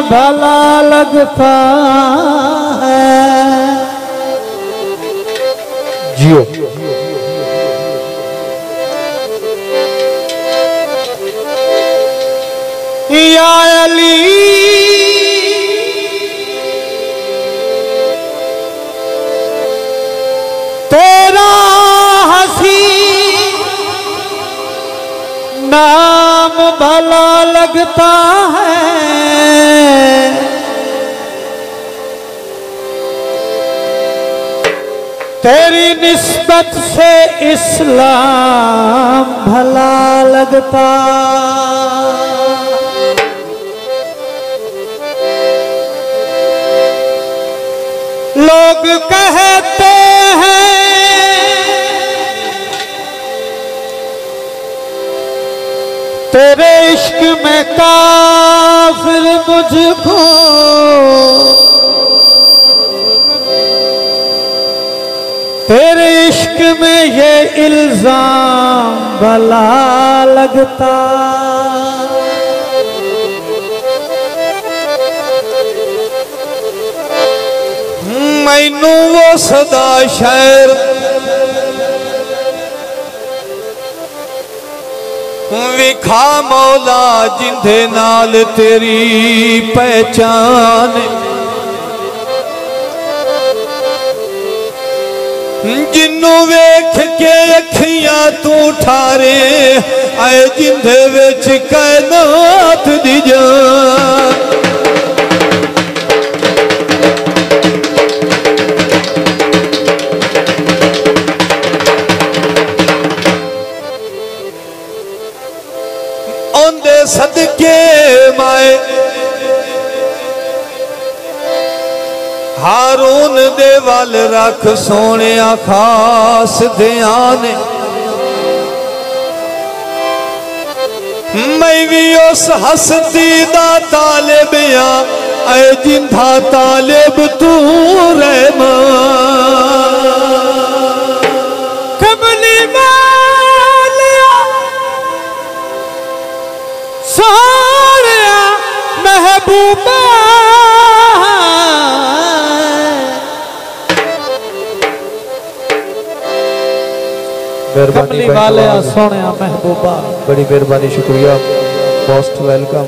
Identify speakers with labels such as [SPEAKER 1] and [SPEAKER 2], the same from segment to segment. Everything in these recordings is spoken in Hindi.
[SPEAKER 1] भला लगता है।
[SPEAKER 2] जियो
[SPEAKER 1] या अली तेरा हंसी नाम भला लगता है। तेरी निस्बत से इस्लाम भला लगता। लोग कहते हैं तेरे इश्क में काफिर मुझको, तेरे इश्क में ये इल्जाम भला लगता। मैनू वो सदा शायर विखा मौला जिंदे नाल तेरी पहचान, जिन्नू वेख के अखियां तू ठारे आए जिंदे विच कायनात दी जान। ओंदे सदके माए हारून दे वल रख सोने खास ध्यान। मैं भी उस हस्ती दा तालिब आ ऐ जिंदा तालिब तू रहमान। कमली वालिया सारिया महबूबा
[SPEAKER 2] मेहरबानी
[SPEAKER 1] वाले सोने महबूबा,
[SPEAKER 2] बड़ी मेहरबानी, शुक्रिया, मोस्ट वेलकम।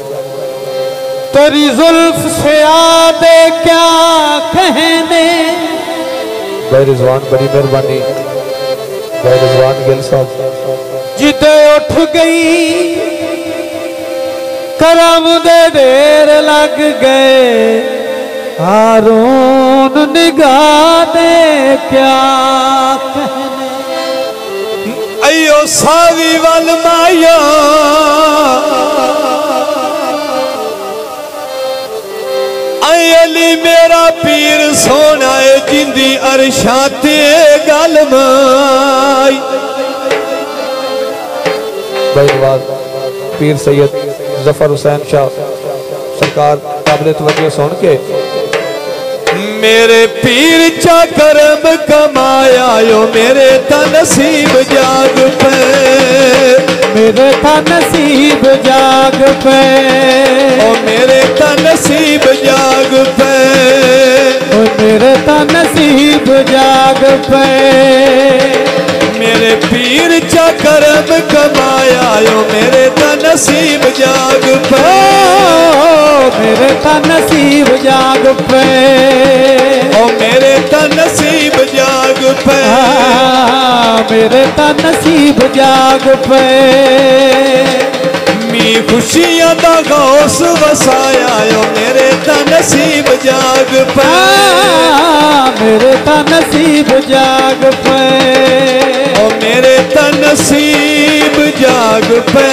[SPEAKER 1] तेरी जुल्फ से आदे क्या कहने।
[SPEAKER 2] भाई रिजवान बड़ी मेहरबानी, भाई रिजवान गिल साहब।
[SPEAKER 1] जिदे उठ गई करम दे ढेर लग गए, हारून निगाह दे क्या कहने। अयो सावी वल माया अली मेरा पीर सोना है जिंदी अरशाते गल माई।
[SPEAKER 2] भाई नवाज पीर सैयद जफर हुसैन शाह सरकार काबिल तवज्जो सुन के
[SPEAKER 1] मेरे पीर चा करम कमाया यो मेरे ता नसीब जाग पे, मेरे ता नसीब जाग पे, ओ मेरे ता नसीब जाग पे, ओ मेरे ता नसीब जाग पे। मेरे पीर चा करम कमाया यो मेरे ता नसीब जाग पे, मेरे ता नसीब जाग पे, ओ मेरे ता नसीब जाग पे, मेरे ता नसीब जाग पे। मी खुशियां दा गौस वसाया यो मेरे ता नसीब जाग पे, मेरे ता नसीब जाग पे, ओ मेरे ता नसीब जाग पे।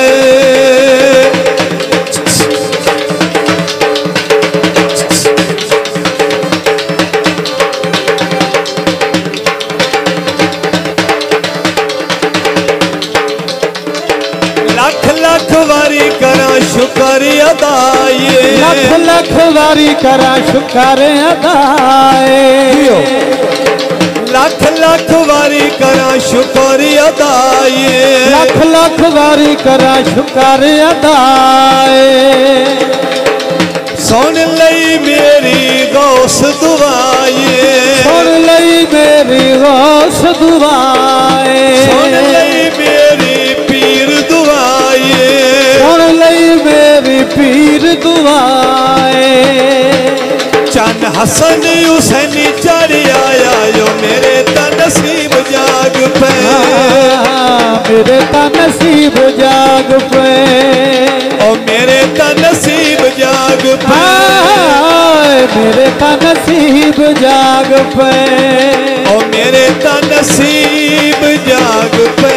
[SPEAKER 1] लख लख वारी करा शुक्र अदाए, लख लख वारी करा शुक्र अदाए, लख लख वारी करा शुक्र अदाए, लख लख वारी करा शुक्र अदाए। सुन लई मेरी गौस दुआए,
[SPEAKER 2] सुन लई मेरी गौस दुआए,
[SPEAKER 1] सुन लई मेरी पीर दुआए,
[SPEAKER 2] सुन लई मेरी पीर दुआए।
[SPEAKER 1] चन हसन हुसैन चढ़ आया यो मेरे ता नसीब जाग पे,
[SPEAKER 2] मेरे ता नसीब जाग पे,
[SPEAKER 1] ओ मेरे ता नसीब जाग पे,
[SPEAKER 2] मेरे ता नसीब जाग पे,
[SPEAKER 1] ओ मेरे ता नसीब जाग पे।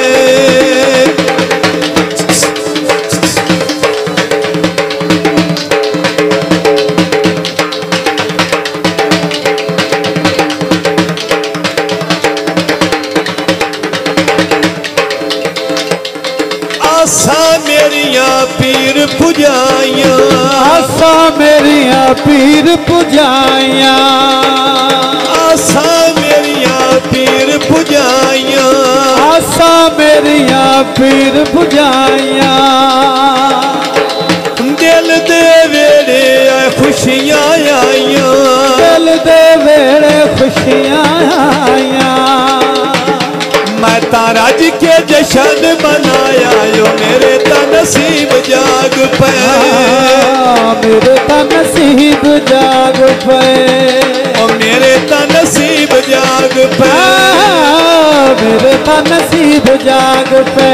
[SPEAKER 1] आसा मेरिया पीर पुजाइया,
[SPEAKER 2] आसा मेरिया पीर पुजाइया,
[SPEAKER 1] आसा मेरिया पीर पुजाइया,
[SPEAKER 2] आसा मेरिया पीर पुजाइया।
[SPEAKER 1] दिल दे वेड़े खुशियां आइया,
[SPEAKER 2] दिल दे वेड़े खुशियां आइया।
[SPEAKER 1] मैं तारा जी के जश्न मनाया यो मेरे ता नसीब जाग पे,
[SPEAKER 2] मेरे ता नसीब जाग पे,
[SPEAKER 1] ओ मेरे ता नसीब जाग पे,
[SPEAKER 2] मेरे ता नसीब जाग पे।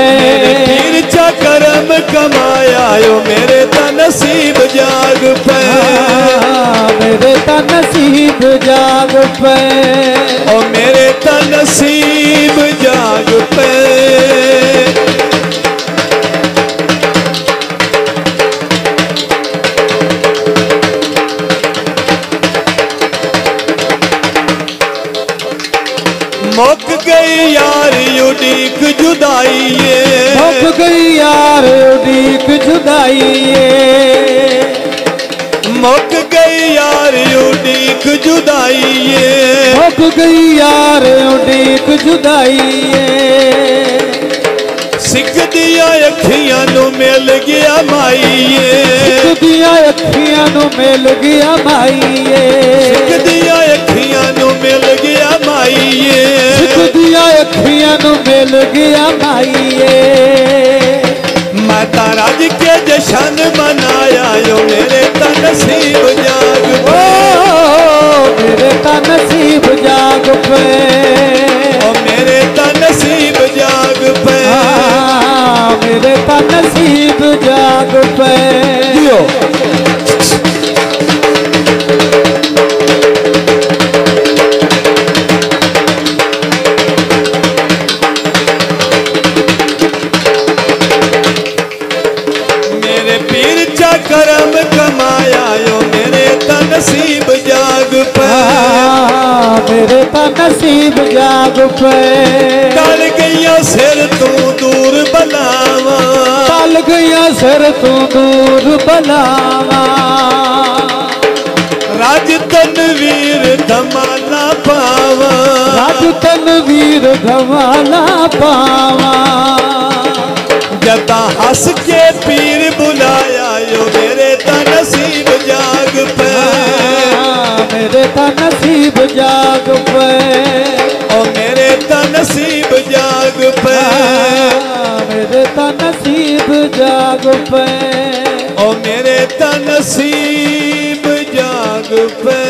[SPEAKER 1] पीर चा करम कमाया यो मेरे ता नसीब जाग पे,
[SPEAKER 2] मेरे ता नसीब जाग पे,
[SPEAKER 1] ओ मेरे ता नसीब जाग पे। मुक गई यार उड़ीक जुदाई,
[SPEAKER 2] मुक गई यार उड़ीक जुदाई,
[SPEAKER 1] मुक गई यार उड़ीक जुदाई,
[SPEAKER 2] मुक गई यार उड़ीक जुदाई।
[SPEAKER 1] सिख दिया अखियां नु मिल गया माईए,
[SPEAKER 2] सिख दिया अखियां नु मिल गया माईए,
[SPEAKER 1] सिख दिया अखियां नु मिल गया माईए,
[SPEAKER 2] सिख दिया अखियां नु मिल गया माईए।
[SPEAKER 1] मैं तारा जी के जश्न मनाया यो मेरे ता नसीब जाग पे,
[SPEAKER 2] मेरे ता नसीब जाग पे,
[SPEAKER 1] ओ मेरे ता नसीब जाग पे,
[SPEAKER 2] मेरे ता नसीब जाग पे।
[SPEAKER 1] मेरे पीर चा करम कमाया यो मेरे ता नसीब जाग पे,
[SPEAKER 2] मेरे ता नसीब जाग पे।
[SPEAKER 1] टल गईया सिर तू दूर बलावा,
[SPEAKER 2] टल गईया सिर तू दूर बलावा। राज तनवीर धमाला पावा, राज तनवीर धमाला पावा।
[SPEAKER 1] जदा हंस के पीर बुलाया यो मेरे ता नसीब जाग पे,
[SPEAKER 2] मेरे ता नसीब जाग पे,
[SPEAKER 1] ओ मेरे ता नसीब जाग पे,
[SPEAKER 2] मेरे ता नसीब जाग पे,
[SPEAKER 1] ओ मेरे ता नसीब जाग पे।